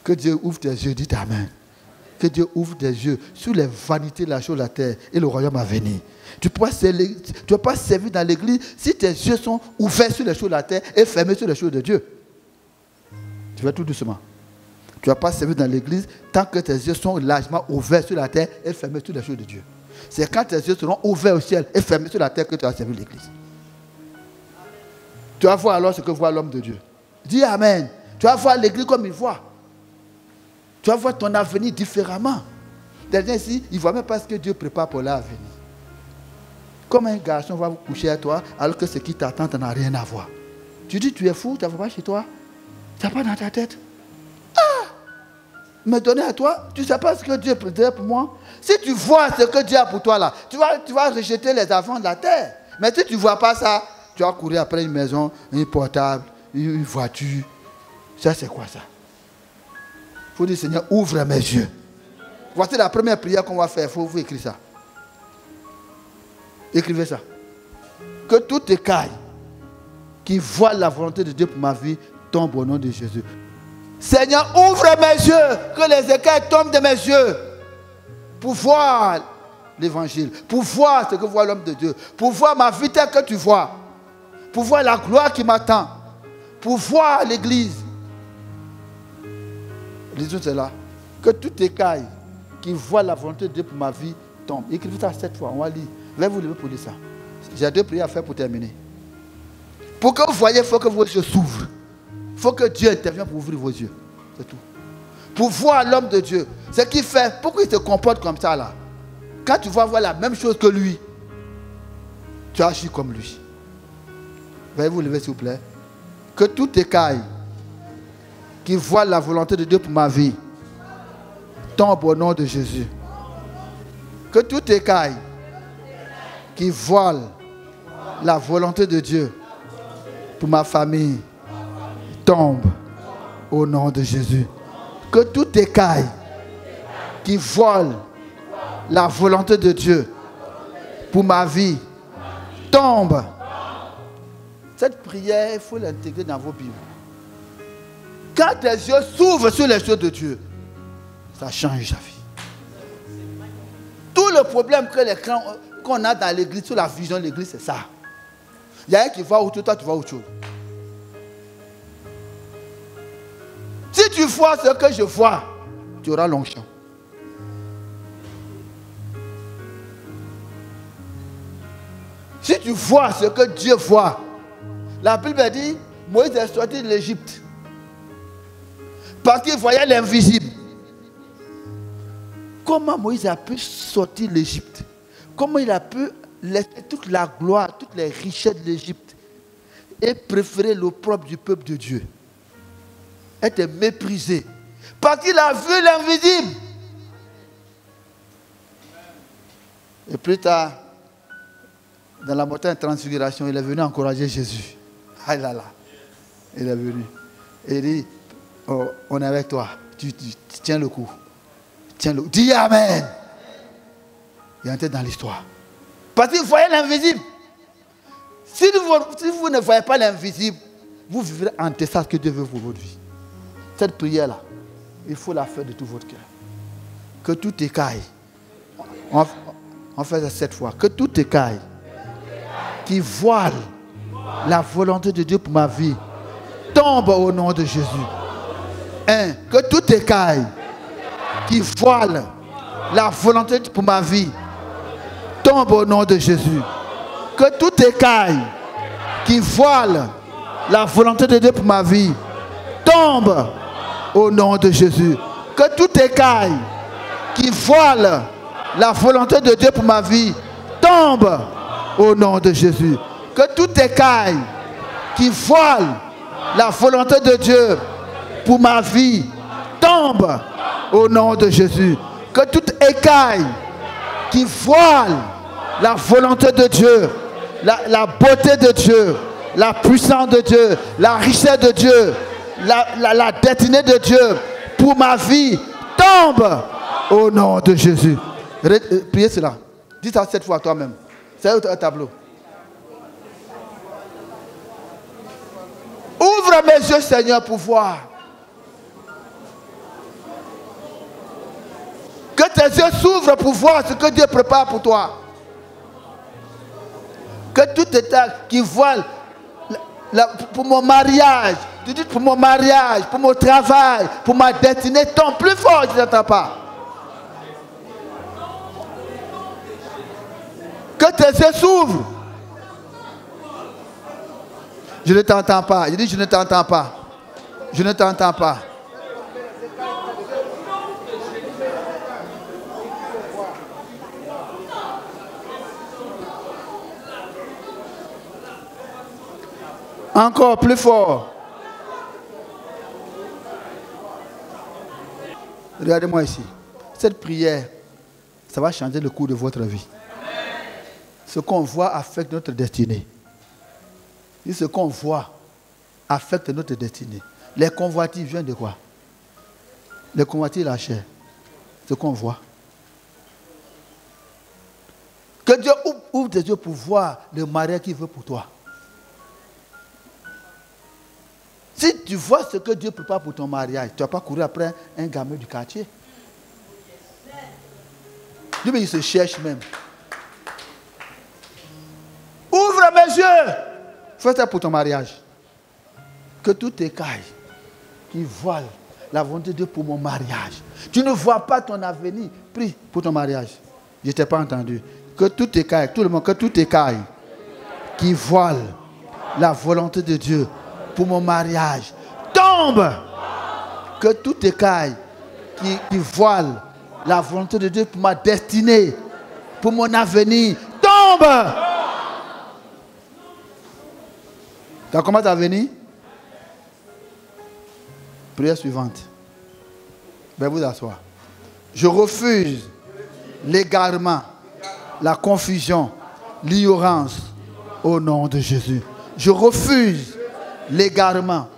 Que Dieu ouvre tes yeux, dis Amen. Que Dieu ouvre tes yeux sur les vanités de la chose de la terre et le royaume à venir. Tu ne peux pas servir dans l'église si tes yeux sont ouverts sur les choses de la terre et fermés sur les choses de Dieu. Tu vas tout doucement. Tu ne vas pas servir dans l'église tant que tes yeux sont largement ouverts sur la terre et fermés sur les choses de Dieu. C'est quand tes yeux seront ouverts au ciel et fermés sur la terre que tu vas servir l'église. Tu vas voir alors ce que voit l'homme de Dieu. Dis Amen. Tu vas voir l'église comme il voit. Tu vas voir ton avenir différemment. Des gens ici, ils ne voient même pas ce que Dieu prépare pour leur avenir. Comme un garçon va vous coucher à toi, alors que ce qui t'attend, tu n'as rien à voir. Tu dis, tu es fou, tu ne vas pas chez toi. Tu n'as pas dans ta tête. Ah! Me donner à toi, tu ne sais pas ce que Dieu prépare pour moi. Si tu vois ce que Dieu a pour toi là, tu vas rejeter les enfants de la terre. Mais si tu ne vois pas ça, tu vas courir après une maison, un portable, une voiture. Ça, c'est quoi ça? Il faut dire, Seigneur, ouvre mes yeux. Voici la première prière qu'on va faire. Il faut vous écrire ça. Écrivez ça. Que tout écaille qui voit la volonté de Dieu pour ma vie tombe au nom de Jésus. Seigneur, ouvre mes yeux. Que les écailles tombent de mes yeux. Pour voir l'évangile. Pour voir ce que voit l'homme de Dieu. Pour voir ma vie telle que tu vois. Pour voir la gloire qui m'attend. Pour voir l'église. Lisons cela. Que tout écaille qui voit la volonté de Dieu pour ma vie tombe. Écrivez ça 7 fois. On va lire. Vais vous lever pour lire ça. J'ai 2 prières à faire pour terminer. Pour que vous voyez, il faut que vos yeux s'ouvrent. Il faut que Dieu intervienne pour ouvrir vos yeux. C'est tout. Pour voir l'homme de Dieu. Ce qu'il fait. Pourquoi il se comporte comme ça là? Quand tu vas voir la même chose que lui, tu agis comme lui. Veuillez vous lever s'il vous plaît. Que tout écaille qui voit la volonté de Dieu pour ma vie tombe au nom de Jésus. Que tout écaille qui voile la volonté de Dieu pour ma famille tombe au nom de Jésus. Que tout écaille qui vole la volonté de Dieu pour ma vie tombe. Cette prière, il faut l'intégrer dans vos Bibles. Quand tes yeux s'ouvrent sur les choses de Dieu, ça change ta vie. Tout le problème qu'on a dans l'église, sur la vision de l'église, c'est ça. Il y a un qui voit autre chose, toi tu vois autre chose. Si tu vois ce que je vois, tu auras l'onction. Si tu vois ce que Dieu voit, la Bible dit, Moïse est sorti de l'Égypte. Parce qu'il voyait l'invisible. Comment Moïse a pu sortir de l'Égypte? Comment il a pu laisser toute la gloire, toutes les richesses de l'Égypte et préférer l'opprobre du peuple de Dieu? Être méprisé. Parce qu'il a vu l'invisible. Et plus tard, dans la montagne de transfiguration, il est venu encourager Jésus. Ah là là. Il est venu. Et il dit, oh, on est avec toi. Tu tiens le coup. Tiens-le. Dis Amen. Il est entré dans l'histoire. Parce qu'il voyait l'invisible. Si vous ne voyez pas l'invisible, vous vivrez en deçà ce que Dieu veut pour votre vie. Cette prière-là, il faut la faire de tout votre cœur. Que tout écaille. On fait ça 7 fois. Que tout écaille qui voile la volonté de Dieu pour ma vie tombe au nom de Jésus. 1. Que tout écaille qui voile la volonté pour ma vie tombe au nom de Jésus. Que tout écaille qui voile la volonté de Dieu pour ma vie tombe au nom de Jésus. Que tout écaille qui voile la volonté de Dieu pour ma vie tombe au nom de Jésus. Que tout écaille qui voile la volonté de Dieu pour ma vie tombe au nom de Jésus. Que toute écaille qui voile la volonté de Dieu, la beauté de Dieu, la puissance de Dieu, la richesse de Dieu, la destinée de Dieu pour ma vie tombe au nom de Jésus. Priez cela. Dis ça 7 fois toi-même. C'est un tableau. Ouvre mes yeux, Seigneur, pour voir. Que tes yeux s'ouvrent pour voir ce que Dieu prépare pour toi. Que tout état qui voile pour mon mariage, tu dis pour mon mariage, pour mon travail, pour ma destinée, tombe plus fort, je n'entends pas. Que tes yeux s'ouvrent. Je ne t'entends pas. Je dis je ne t'entends pas. Je ne t'entends pas. Encore plus fort. Regardez-moi ici. Cette prière, ça va changer le cours de votre vie. Ce qu'on voit affecte notre destinée. Et ce qu'on voit affecte notre destinée. Les convoitises viennent de quoi? Les convoitises de la chair. Ce qu'on voit. Que Dieu ouvre tes yeux pour voir le mariage qu'il veut pour toi. Si tu vois ce que Dieu prépare pour ton mariage, tu ne vas pas courir après un gamin du quartier. Lui, il se cherche même. Ouvre mes yeux. Fais ça pour ton mariage. Que tout écaille qui voile la volonté de Dieu pour mon mariage. Tu ne vois pas ton avenir. Prie pour ton mariage. Je ne t'ai pas entendu. Que tout écaille, tout le monde, que tout écaille qui voile la volonté de Dieu pour mon mariage tombe. Que tout écaille qui voile la volonté de Dieu pour ma destinée, pour mon avenir, tombe. Ça commence à venir. Prière suivante. Ben vous asseoir. Je refuse l'égarement, la confusion, l'ignorance au nom de Jésus. Je refuse l'égarement,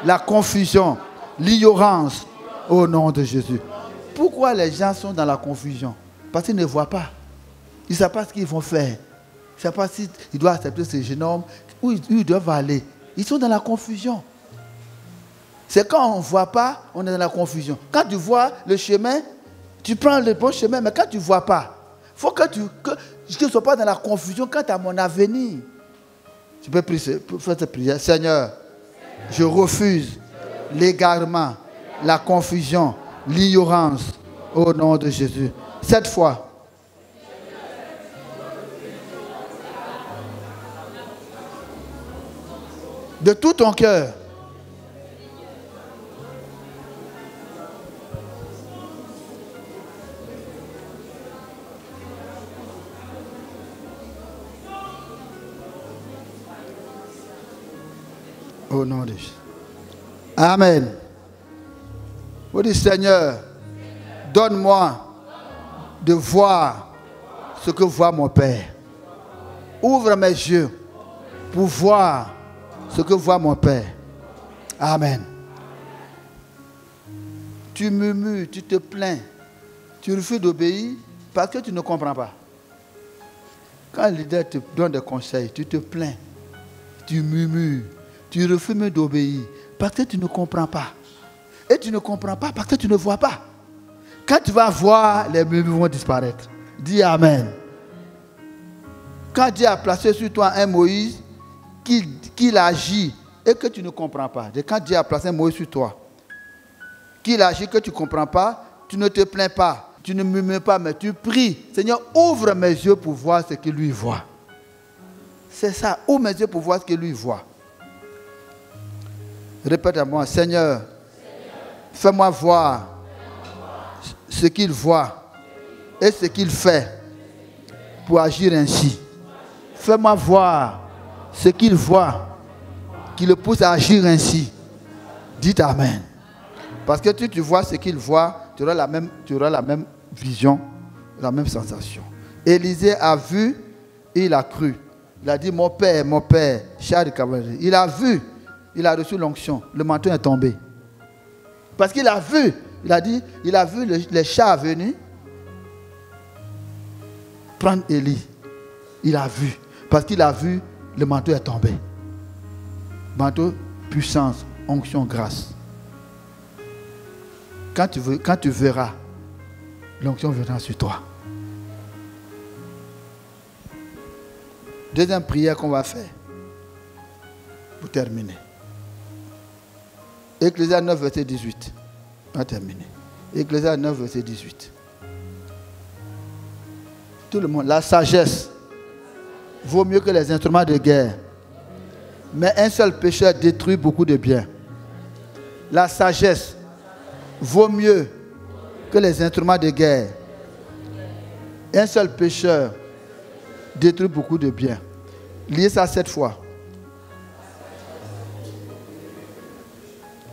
la confusion, l'ignorance au nom de Jésus. Pourquoi les gens sont dans la confusion? Parce qu'ils ne voient pas. Ils ne savent pas ce qu'ils vont faire. Ils ne savent pas s'ils doivent accepter ce jeune homme, où ils doivent aller. Ils sont dans la confusion. C'est quand on ne voit pas, on est dans la confusion. Quand tu vois le chemin, tu prends le bon chemin, mais quand tu ne vois pas, il faut que je ne sois pas dans la confusion quant à mon avenir. Tu peux prier, faire cette prière. Seigneur, je refuse l'égarement, la confusion, l'ignorance au nom de Jésus. 7 fois. De tout ton cœur. Au nom de Jésus. Amen. Vous dites, Seigneur, donne-moi de voir ce que voit mon Père. Ouvre mes yeux pour voir ce que voit mon Père. Amen. Tu murmures, tu te plains, tu refuses d'obéir parce que tu ne comprends pas. Quand le leader te donne des conseils, tu te plains. tu murmures, tu refuses même d'obéir parce que tu ne comprends pas. Et tu ne comprends pas parce que tu ne vois pas. Quand tu vas voir, les murmures vont disparaître. Dis Amen. Quand Dieu a placé sur toi un Moïse qu'il agit et que tu ne comprends pas. Et quand Dieu a placé un Moïse sur toi, qu'il agit que tu ne comprends pas, tu ne te plains pas, tu ne murmures pas, mais tu pries. Seigneur, ouvre mes yeux pour voir ce qu'il lui voit. C'est ça, ouvre mes yeux pour voir ce qu'il lui voit. Répète à moi, Seigneur, fais-moi voir ce qu'il voit et ce qu'il fait pour agir ainsi. Fais-moi voir ce qu'il voit qui le pousse à agir ainsi. Dites Amen. Parce que tu vois ce qu'il voit, tu auras la même vision, la même sensation. Élisée a vu et il a cru. Il a dit, mon père, char de cavalerie. Il a vu, il a reçu l'onction. Le manteau est tombé. Parce qu'il a vu, il a vu les chars venir prendre Élie. Il a vu. Parce qu'il a vu, le manteau est tombé. Manteau, puissance, onction, grâce. Quand tu verras, l'onction viendra sur toi. Deuxième prière qu'on va faire pour terminer. Ecclésiaste 9, verset 18. On va terminer. Ecclésiaste 9, verset 18. Tout le monde, la sagesse vaut mieux que les instruments de guerre. Mais un seul pécheur détruit beaucoup de biens. La sagesse vaut mieux que les instruments de guerre. Un seul pécheur détruit beaucoup de biens. Lisez ça 7 fois.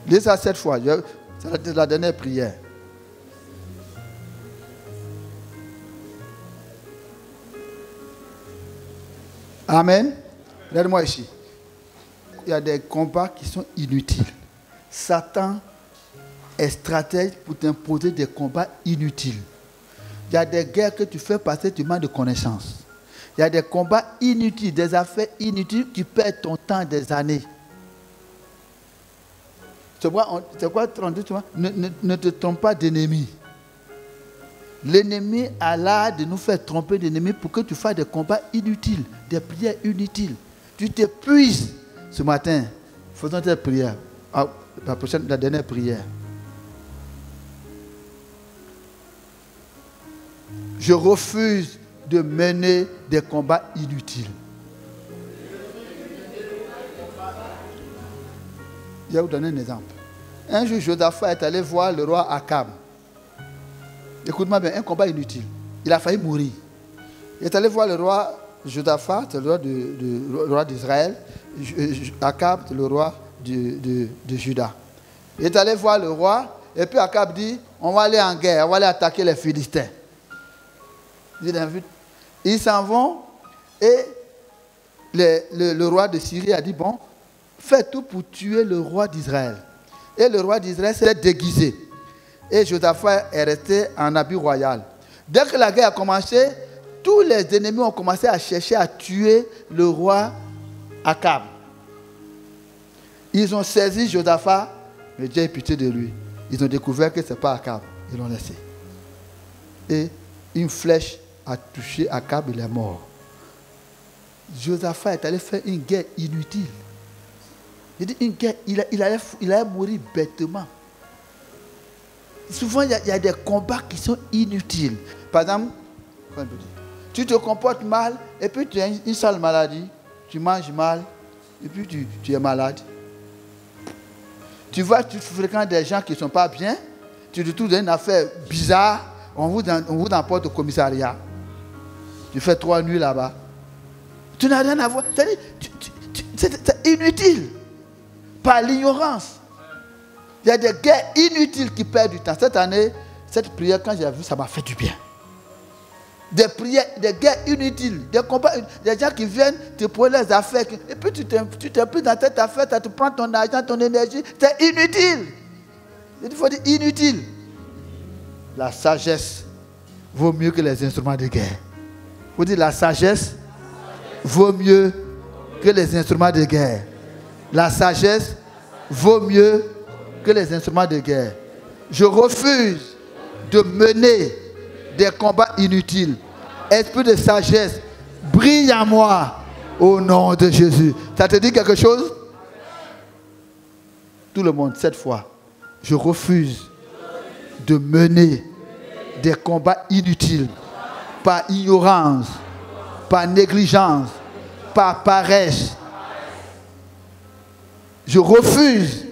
Lisez ça 7 fois. C'est la dernière prière. Amen. Regardez-moi ici. Il y a des combats qui sont inutiles. Satan est stratège pour t'imposer des combats inutiles. Il y a des guerres que tu fais parce que tu manques de connaissances. Il y a des combats inutiles, des affaires inutiles qui perdent ton temps des années. C'est quoi ne te trompe pas d'ennemi. L'ennemi a l'art de nous faire tromper d'ennemi pour que tu fasses des combats inutiles, des prières inutiles. Tu t'épuises. Ce matin, faisons cette prière. La dernière prière. Je refuse de mener des combats inutiles. Je vais vous donner un exemple. Un jour, Josaphat est allé voir le roi Akab. Écoute-moi bien, un combat inutile. Il a failli mourir. Il est allé voir le roi Josaphat, le roi d'Israël. Akab, le roi de Juda. Il est allé voir le roi, et puis Akab dit, on va aller en guerre, on va aller attaquer les Philistins. Ils s'en vont, et le roi de Syrie a dit, bon, fais tout pour tuer le roi d'Israël. Et le roi d'Israël s'est déguisé. Et Josaphat est resté en habit royal. Dès que la guerre a commencé, tous les ennemis ont commencé à chercher à tuer le roi Akab. Ils ont saisi Josaphat, mais Dieu a pitié de lui. Ils ont découvert que ce n'est pas Akab. Ils l'ont laissé. Et une flèche a touché Akab, il est mort. Josaphat est allé faire une guerre inutile. Il dit une guerre, il allait mourir bêtement. Souvent, il y a des combats qui sont inutiles. Par exemple, tu te comportes mal et puis tu as une sale maladie. Tu manges mal et puis tu es malade. Tu fréquentes des gens qui ne sont pas bien. Tu te trouves dans une affaire bizarre. On vous emporte au commissariat. Tu fais 3 nuits là-bas. Tu n'as rien à voir. C'est inutile. Par l'ignorance. Il y a des guerres inutiles qui perdent du temps. Cette année, cette prière, quand j'ai vu, ça m'a fait du bien. Des prières, des guerres inutiles, des combats, des gens qui viennent te poser les affaires. Et puis tu t'impliques dans cette affaire, tu prends ton argent, ton énergie. C'est inutile. Il faut dire inutile. La sagesse vaut mieux que les instruments de guerre. Il faut dire la sagesse vaut mieux que les instruments de guerre. La sagesse vaut mieux que les instruments de guerre. Je refuse de mener des combats inutiles. Esprit de sagesse, brille en moi au nom de Jésus. Ça te dit quelque chose? Tout le monde, 7 fois. Je refuse de mener des combats inutiles par ignorance, par négligence, par paresse. Je refuse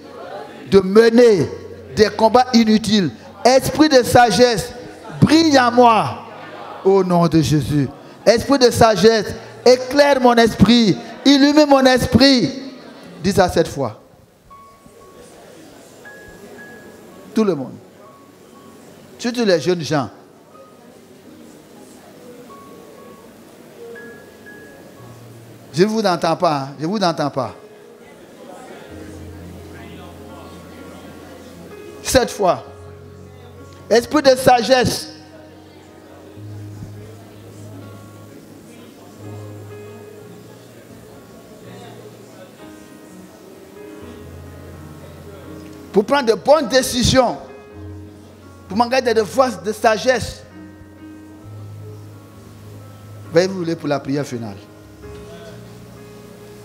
de mener des combats inutiles. Esprit de sagesse, brille en moi au nom de Jésus. Esprit de sagesse, éclaire mon esprit, illumine mon esprit. Dis ça 7 fois. Tout le monde. Surtout les jeunes gens. Je ne vous entends pas. Hein? Je ne vous entends pas. 7 fois. Esprit de sagesse. Pour prendre de bonnes décisions. Pour m'engager de force de sagesse. Veuillez vous lever pour la prière finale.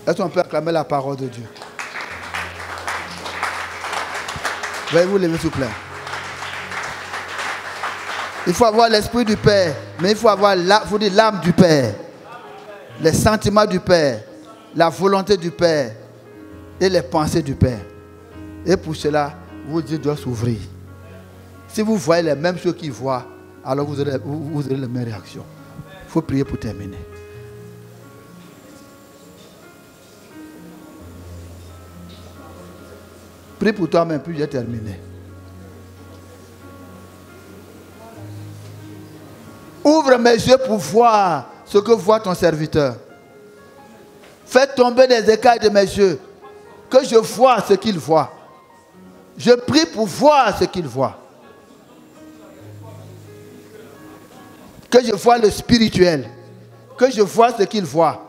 Est-ce qu'on peut acclamer la parole de Dieu? Veuillez vous lever s'il vous plaît. Il faut avoir l'esprit du Père, mais il faut avoir l'âme du Père, les sentiments du Père, la volonté du Père et les pensées du Père. Et pour cela, vos yeux doivent s'ouvrir. Si vous voyez les mêmes choses qu'ils voient, alors vous aurez les mêmes réactions. Il faut prier pour terminer. Prie pour toi-même, puis j'ai terminé. Ouvre mes yeux pour voir ce que voit ton serviteur. Fais tomber les écailles de mes yeux, que je vois ce qu'il voit. Je prie pour voir ce qu'il voit. Que je vois le spirituel, que je vois ce qu'il voit.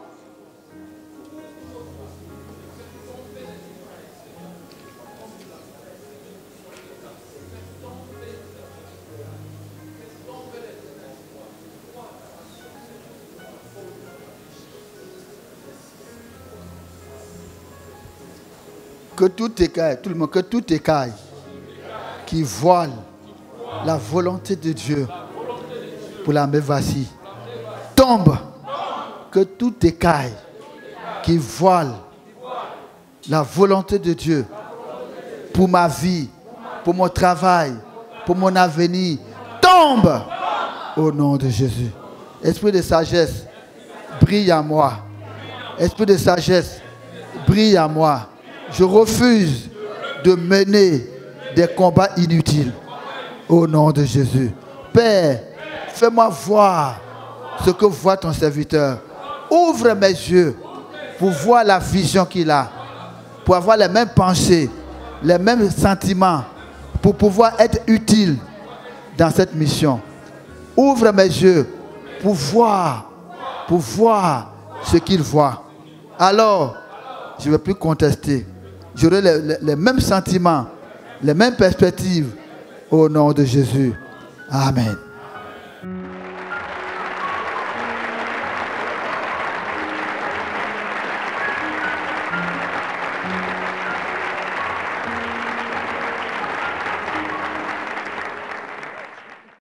Que tout écaille, tout le monde, que tout écaille qui voile la volonté de Dieu pour la mévasie tombe. Que tout écaille qui voile la volonté de Dieu pour ma vie, pour mon travail, pour mon avenir, tombe au nom de Jésus. Esprit de sagesse, brille en moi. Esprit de sagesse, brille en moi. Je refuse de mener des combats inutiles au nom de Jésus. Père, fais-moi voir ce que voit ton serviteur. Ouvre mes yeux pour voir la vision qu'il a, pour avoir les mêmes pensées, les mêmes sentiments, pour pouvoir être utile dans cette mission. Ouvre mes yeux pour voir ce qu'il voit. Alors, je ne vais plus contester. J'aurai les mêmes sentiments, les mêmes perspectives au nom de Jésus. Amen.